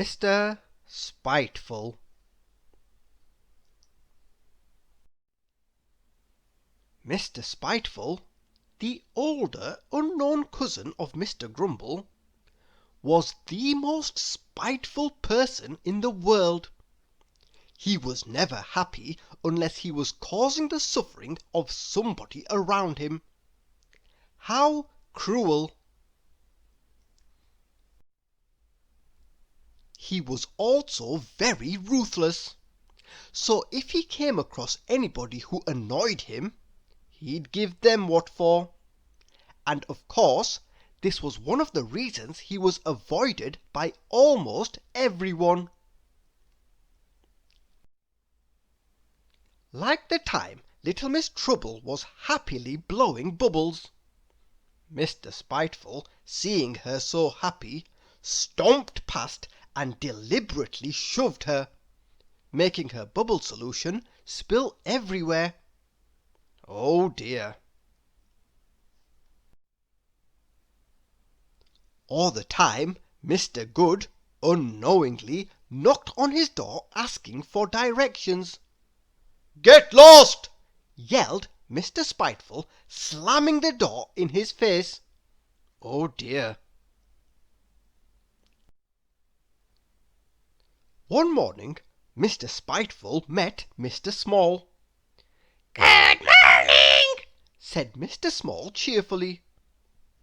Mr Spiteful. Mr Spiteful, the older unknown cousin of Mr Grumble, was the most spiteful person in the world. He was never happy unless he was causing the suffering of somebody around him. How cruel! He was also very ruthless, so if he came across anybody who annoyed him, he'd give them what for. And of course, this was one of the reasons he was avoided by almost everyone. Like the time little Miss Trouble was happily blowing bubbles. Mr Spiteful, seeing her so happy, stomped past and deliberately shoved her, making her bubble solution spill everywhere. Oh dear! All the time Mr Good unknowingly knocked on his door asking for directions. "Get lost!" yelled Mr Spiteful, slamming the door in his face. Oh dear! One morning Mr Spiteful met Mr Small. "Good morning," said Mr Small cheerfully.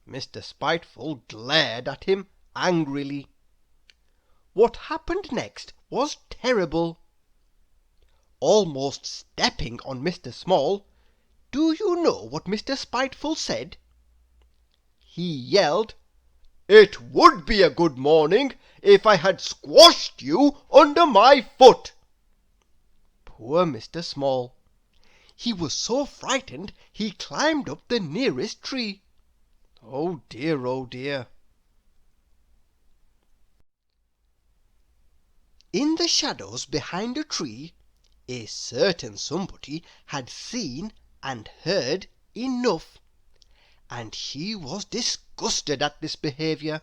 Mr Spiteful glared at him angrily. What happened next was terrible. Almost stepping on Mr Small, do you know what Mr Spiteful said? He yelled, "It would be a good morning if I had squashed you under my foot." Poor Mr Small! He was so frightened he climbed up the nearest tree. Oh dear, oh dear! In the shadows behind a tree, a certain somebody had seen and heard enough, and he was disgusted at this behaviour.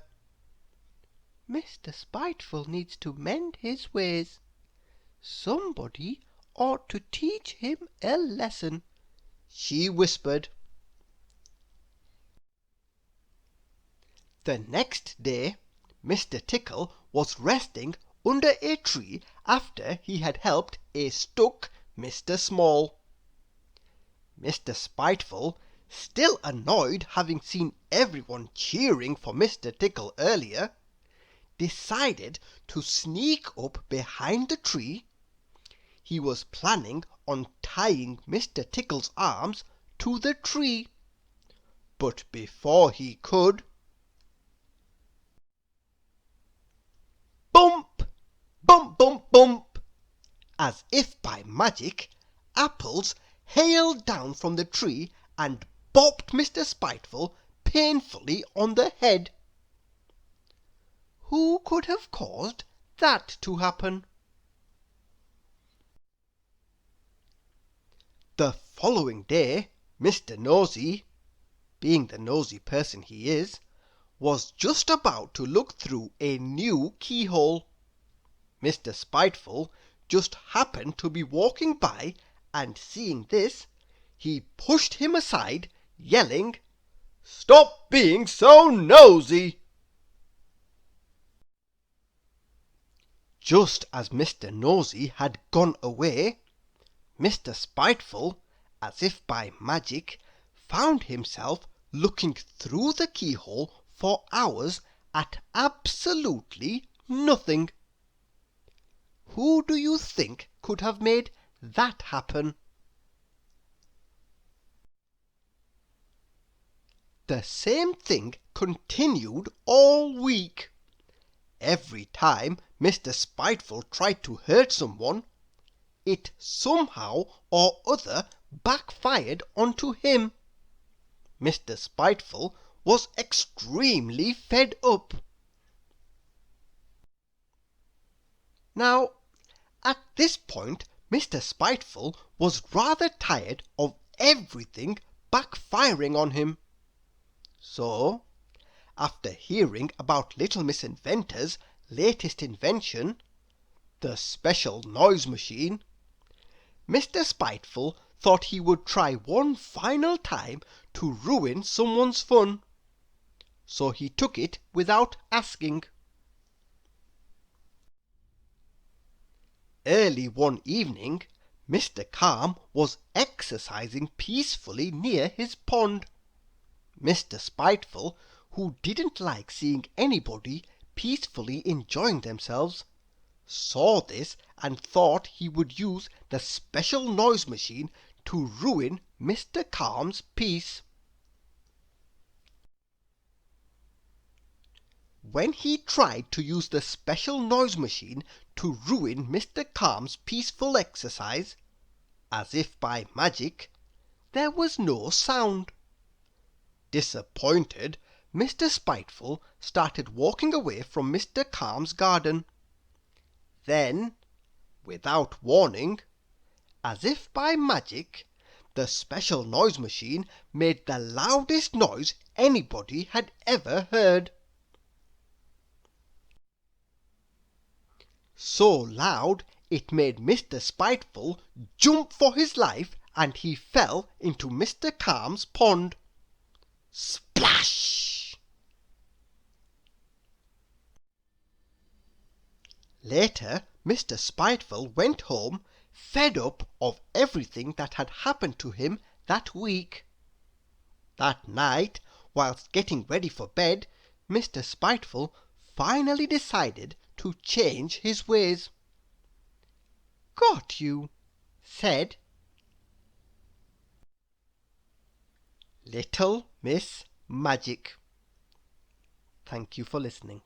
"Mr Spiteful needs to mend his ways. Somebody ought to teach him a lesson," she whispered. The next day Mr Tickle was resting under a tree after he had helped a stuck Mr Small. Mr Spiteful, still annoyed having seen everyone cheering for Mr Tickle earlier, decided to sneak up behind the tree. He was planning on tying Mr Tickle's arms to the tree, but before he could, bump! Bump, bump, bump! As if by magic, apples hailed down from the tree and bopped Mr Spiteful painfully on the head. Who could have caused that to happen? The following day Mr Nosey, being the nosy person he is, was just about to look through a new keyhole. Mr Spiteful just happened to be walking by, and seeing this, he pushed him aside, yelling, "Stop being so nosy!" Just as Mr Nosey had gone away, Mr Spiteful, as if by magic, found himself looking through the keyhole for hours at absolutely nothing. Who do you think could have made that happen? The same thing continued all week. Every time Mr Spiteful tried to hurt someone, it somehow or other backfired onto him. Mr Spiteful was extremely fed up. Now, at this point, Mr Spiteful was rather tired of everything backfiring on him. So, after hearing about Little Miss Inventors latest invention, the special noise machine, Mr. Spiteful thought he would try one final time to ruin someone's fun. So he took it without asking. Early one evening, Mr. Calm was exercising peacefully near his pond. Mr. Spiteful, who didn't like seeing anybody peacefully enjoying themselves, saw this and thought he would use the special noise machine to ruin Mr. Calm's peace. When he tried to use the special noise machine to ruin Mr. Calm's peaceful exercise, as if by magic, there was no sound. Disappointed, Mr. Spiteful started walking away from Mr. Calm's garden. Then, without warning, as if by magic, the special noise machine made the loudest noise anybody had ever heard. So loud it made Mr. Spiteful jump for his life, and he fell into Mr. Calm's pond. Splash! Later, Mr. Spiteful went home, fed up of everything that had happened to him that week. That night, whilst getting ready for bed, Mr. Spiteful finally decided to change his ways. "Got you," said Little Miss Magic. Thank you for listening.